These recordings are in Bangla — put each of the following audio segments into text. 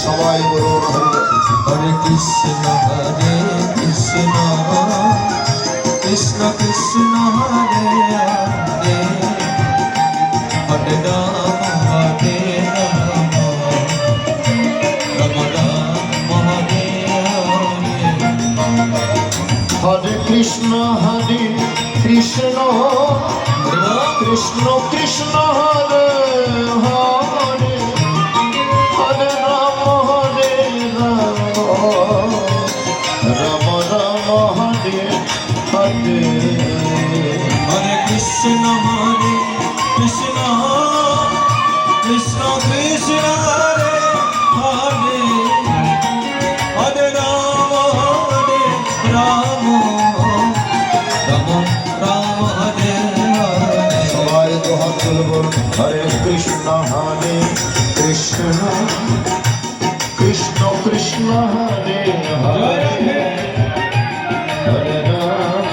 সবাই বলুন হরে কৃষ্ণ কৃষ্ণ কৃষ্ণ হরে হরে হরে রাম রাম রাম হরে হরে হরে কৃষ্ণ কৃষ্ণ কৃষ্ণ হরে হরে হরে রাম রাম রাম হরে হরে হরে কৃষ্ণ কৃষ্ণ কৃষ্ণ হরে হরে হরে রাম রাম রাম হরে হরে সবাই দোহাত তুলব হরে কৃষ্ণ কৃষ্ণ কৃষ্ণ হরে হরে হরে রাম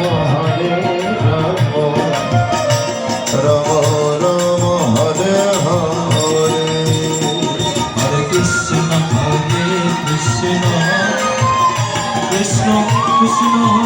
রাম রাম হরে হরে হরে কৃষ্ণ কৃষ্ণ কৃষ্ণ